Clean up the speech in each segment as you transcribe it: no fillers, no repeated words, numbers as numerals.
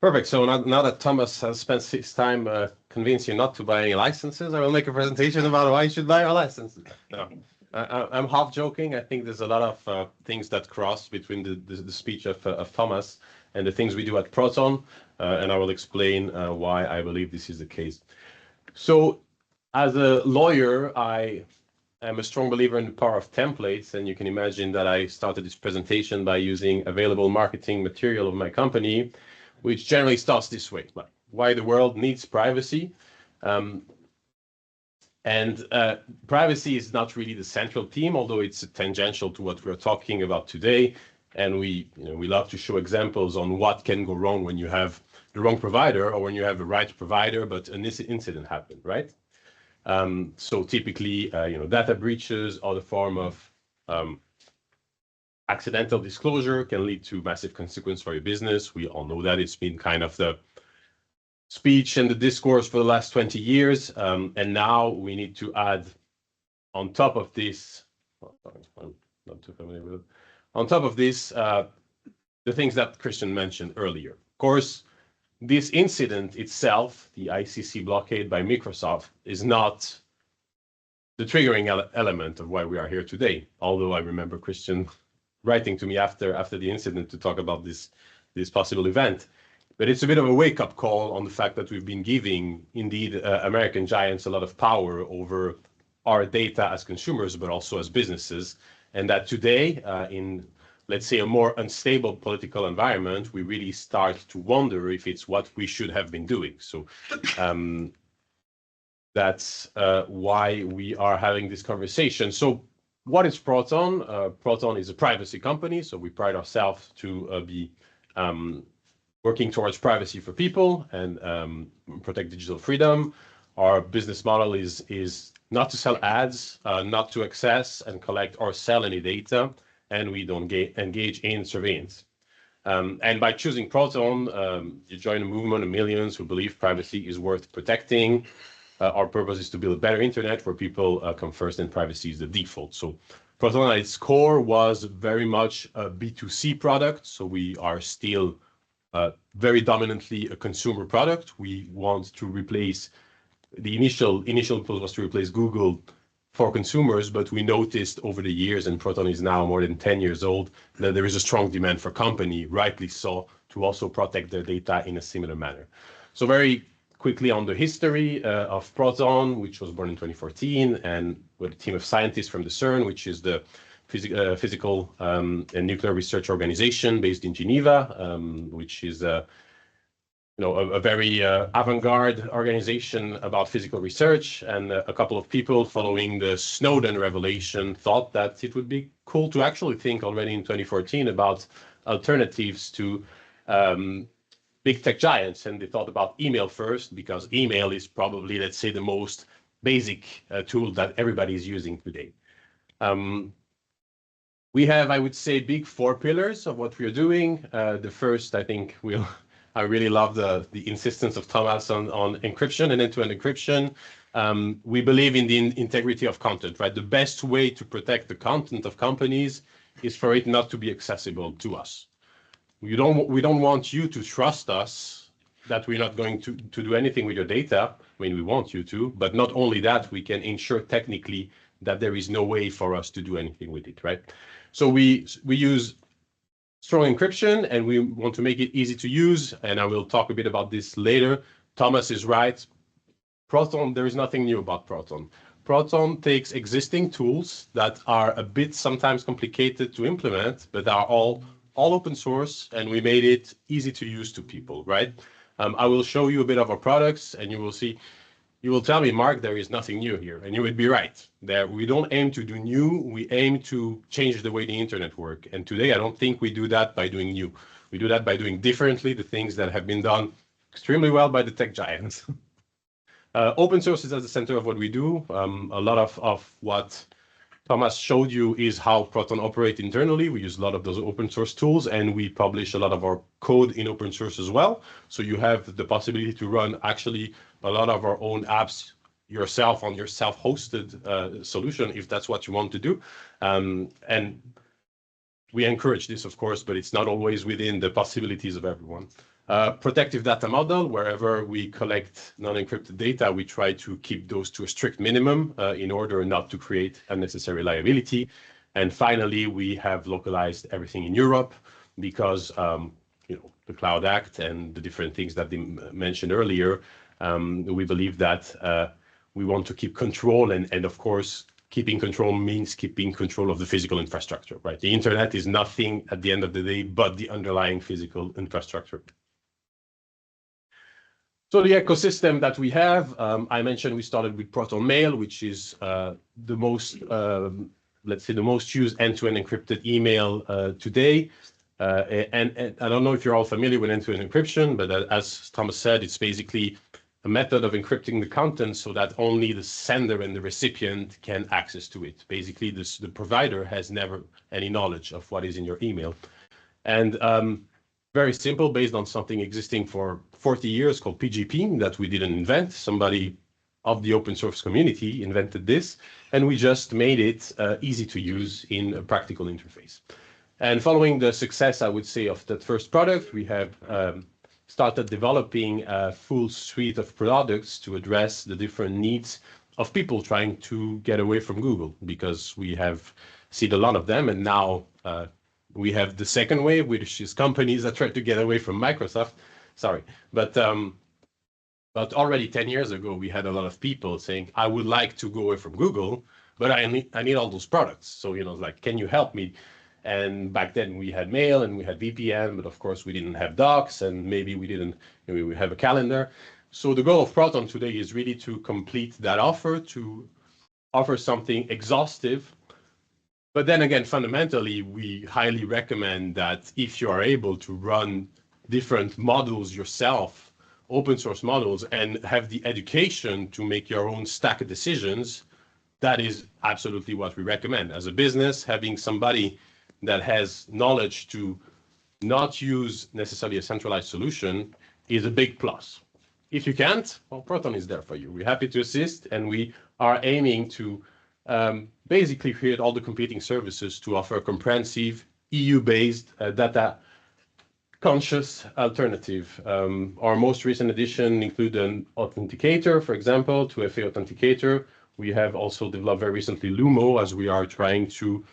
Perfect. So now that Thomas has spent his time convincing you not to buy any licenses, I will make a presentation about why you should buy our licenses. No, I'm half joking. I think there's a lot of things that cross between the speech of Thomas and the things we do at Proton, and I will explain why I believe this is the case. So, as a lawyer, I am a strong believer in the power of templates, and you can imagine that I started this presentation by using available marketing material of my company, which generally starts this way: like, why the world needs privacy. Privacy is not really the central theme, although it's tangential to what we're talking about today. And we love to show examples on what can go wrong when you have the wrong provider or when you have the right provider, but an incident happened, right? So typically, data breaches or the form of accidental disclosure can lead to massive consequence for your business. We all know that. It's been kind of the speech and the discourse for the last 20 years. And now we need to add on top of this, I'm not too familiar with it, on top of this, the things that Christian mentioned earlier. Of course, this incident itself, the ICC blockade by Microsoft, is not the triggering element of why we are here today. Although I remember Christian writing to me after the incident to talk about this possible event. But it's a bit of a wake-up call on the fact that we've been giving, indeed, American giants a lot of power over our data as consumers, but also as businesses. And that today, in, let's say, a more unstable political environment, we really start to wonder if it's what we should have been doing. So that's why we are having this conversation. So what is Proton? Proton is a privacy company, so we pride ourselves to be working towards privacy for people and protect digital freedom. Our business model is not to sell ads, not to access and collect or sell any data, and we don't engage in surveillance. And by choosing Proton, you join a movement of millions who believe privacy is worth protecting. Our purpose is to build a better internet where people come first and privacy is the default. So Proton at its core was very much a B2C product. So we are still very dominantly a consumer product. We want to replace, the initial impulse was to replace Google for consumers, but we noticed over the years, and Proton is now more than 10 years old, that there is a strong demand for company, rightly so, to also protect their data in a similar manner. So very quickly on the history of Proton, which was born in 2014, and with a team of scientists from the CERN, which is the physical and nuclear research organization based in Geneva, which is a very avant-garde organization about physical research. And a couple of people following the Snowden revelation thought that it would be cool to actually think already in 2014 about alternatives to big tech giants. And they thought about email first, because email is probably, let's say, the most basic tool that everybody is using today. We have, I would say, big 4 pillars of what we are doing. The first, I think, I really love the insistence of Thomas on encryption and end-to-end encryption. We believe in the integrity of content, right? The best way to protect the content of companies is for it not to be accessible to us. We don't want you to trust us that we're not going to do anything with your data. I mean, we want you to, but not only that, we can ensure technically that there is no way for us to do anything with it, right? So we use strong encryption, and we want to make it easy to use, and I will talk a bit about this later. Thomas is right. Proton, there is nothing new about Proton. Proton takes existing tools that are a bit sometimes complicated to implement, but are all open source, and we made it easy to use to people, right? I will show you a bit of our products, and you will see. You will tell me, Mark, there is nothing new here, and you would be right. We don't aim to do new, we aim to change the way the internet works. And today, I don't think we do that by doing new. We do that by doing differently the things that have been done extremely well by the tech giants. Open source is at the center of what we do. A lot of what Thomas showed you is how Proton operates internally. We use a lot of those open source tools, and we publish a lot of our code in open source as well. So you have the possibility to run actually a lot of our own apps yourself on your self-hosted solution, if that's what you want to do. And we encourage this, of course, but it's not always within the possibilities of everyone. Protective data model, wherever we collect non-encrypted data, we try to keep those to a strict minimum in order not to create unnecessary liability. And finally, we have localized everything in Europe because the Cloud Act and the different things that they mentioned earlier. We believe that we want to keep control, and of course, keeping control means keeping control of the physical infrastructure, right? The internet is nothing at the end of the day but the underlying physical infrastructure. So the ecosystem that we have, I mentioned we started with Proton Mail, which is the most, let's say, the most used end-to-end encrypted email today. And I don't know if you're all familiar with end-to-end encryption, but as Thomas said, it's basically a method of encrypting the content so that only the sender and the recipient can access to it. Basically, the provider has never any knowledge of what is in your email. And very simple, based on something existing for 40 years called PGP that we didn't invent. Somebody of the open source community invented this, and we just made it easy to use in a practical interface. And following the success, I would say, of that first product, we have started developing a full suite of products to address the different needs of people trying to get away from Google, because we have seen a lot of them. And now we have the second wave, which is companies that try to get away from Microsoft. Sorry, but already 10 years ago, we had a lot of people saying, I would like to go away from Google, but I need all those products. So, like, can you help me? And back then we had mail and we had VPN, but of course we didn't have docs, and maybe we didn't, we have a calendar. So the goal of Proton today is really to complete that offer, to offer something exhaustive. But then again, fundamentally, we highly recommend that if you are able to run different models yourself, open source models, and have the education to make your own stack of decisions, that is absolutely what we recommend. As a business, having somebody that has knowledge to not use necessarily a centralized solution is a big plus. If you can't, well, Proton is there for you. We're happy to assist, and we are aiming to basically create all the competing services to offer a comprehensive EU-based data-conscious alternative. Our most recent addition include an authenticator, for example, 2FA authenticator. We have also developed very recently Lumo, as we are trying to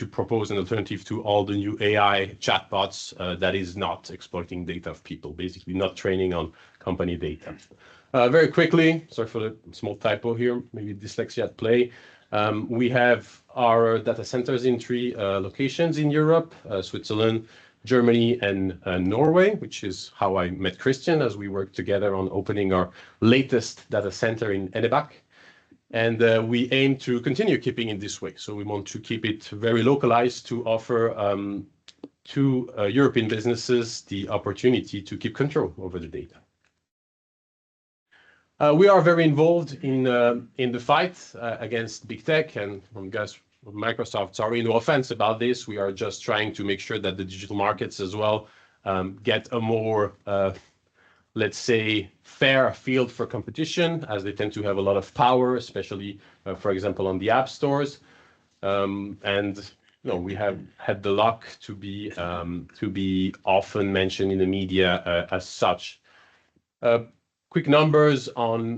propose an alternative to all the new AI chatbots that is not exploiting data of people, basically not training on company data. Very quickly, sorry for the small typo here, maybe dyslexia at play. We have our data centers in 3 locations in Europe, Switzerland, Germany, and Norway, which is how I met Christian, as we worked together on opening our latest data center in Enebakk. And we aim to continue keeping it this way. So we want to keep it very localized to offer to European businesses the opportunity to keep control over the data. We are very involved in the fight against big tech, and guys, Microsoft, sorry, no offense about this. We are just trying to make sure that the digital markets as well get a more let's say, fair field for competition, as they tend to have a lot of power, especially, for example, on the app stores. And we have had the luck to be often mentioned in the media as such. Quick numbers on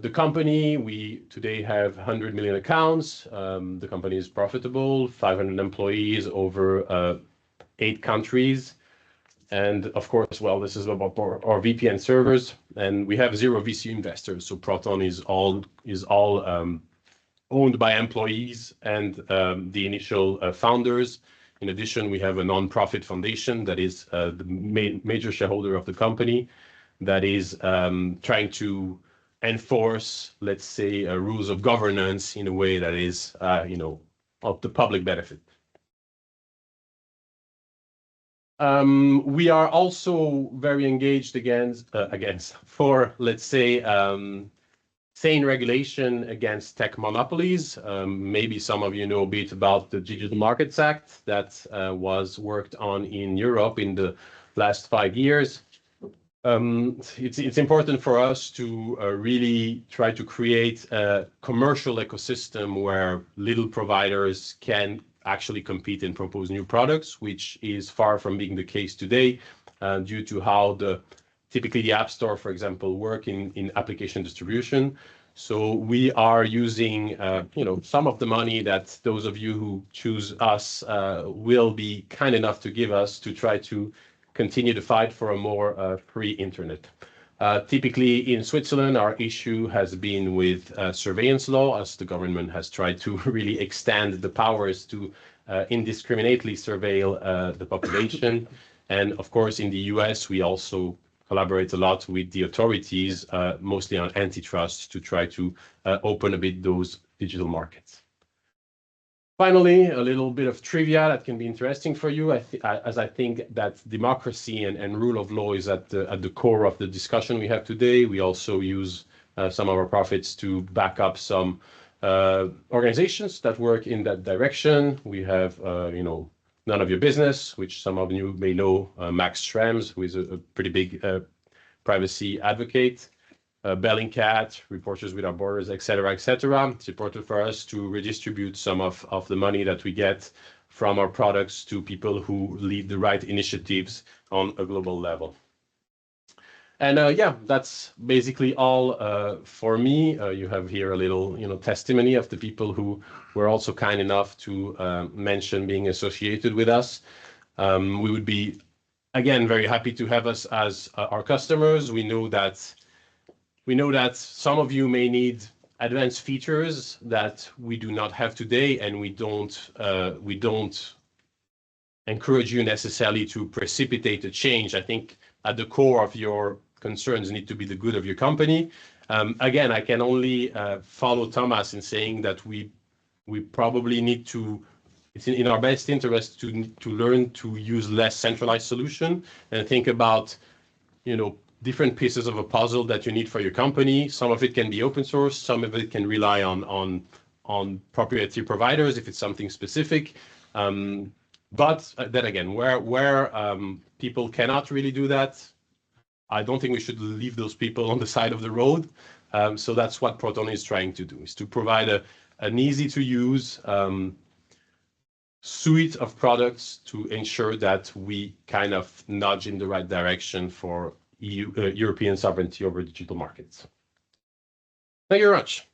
the company. We today have 100 million accounts. The company is profitable, 500 employees over 8 countries. And of course, well, this is about our VPN servers, and we have 0 VC investors. So Proton is all owned by employees and the initial founders. In addition, we have a non-profit foundation that is the major shareholder of the company, that is trying to enforce, let's say, rules of governance in a way that is, of the public benefit. We are also very engaged for, let's say, sane regulation against tech monopolies. Maybe some of you know a bit about the Digital Markets Act that was worked on in Europe in the last 5 years. It's important for us to really try to create a commercial ecosystem where little providers can actually compete and propose new products, which is far from being the case today. due to how typically the App Store, for example, work in application distribution. So we are using, some of the money that those of you who choose us will be kind enough to give us to try to continue to fight for a more free internet. Typically in Switzerland, our issue has been with surveillance law, as the government has tried to really extend the powers to indiscriminately surveil the population. And of course, in the US, we also collaborate a lot with the authorities, mostly on antitrust, to try to open a bit those digital markets. Finally, a little bit of trivia that can be interesting for you, as I think that democracy and rule of law is at the core of the discussion we have today. We also use some of our profits to back up some organizations that work in that direction. We have, None of Your Business, which some of you may know, Max Schrems, who is a pretty big privacy advocate. Bellingcat, Reporters Without Borders, etc., etc. It's important for us to redistribute some of the money that we get from our products to people who lead the right initiatives on a global level. And that's basically all for me. You have here a little, testimony of the people who were also kind enough to mention being associated with us. We would be, again, very happy to have us as our customers. We know that some of you may need advanced features that we do not have today, and we don't encourage you necessarily to precipitate a change. I think at the core of your concerns need to be the good of your company. Again, I can only follow Thomas in saying that we probably need to. It's in our best interest to learn to use less centralized solution and think about, different pieces of a puzzle that you need for your company. Some of it can be open source, some of it can rely on proprietary providers if it's something specific. But then again, where people cannot really do that, I don't think we should leave those people on the side of the road. So that's what Proton is trying to do, is to provide an easy to use suite of products to ensure that we kind of nudge in the right direction for European sovereignty over digital markets. Thank you very much.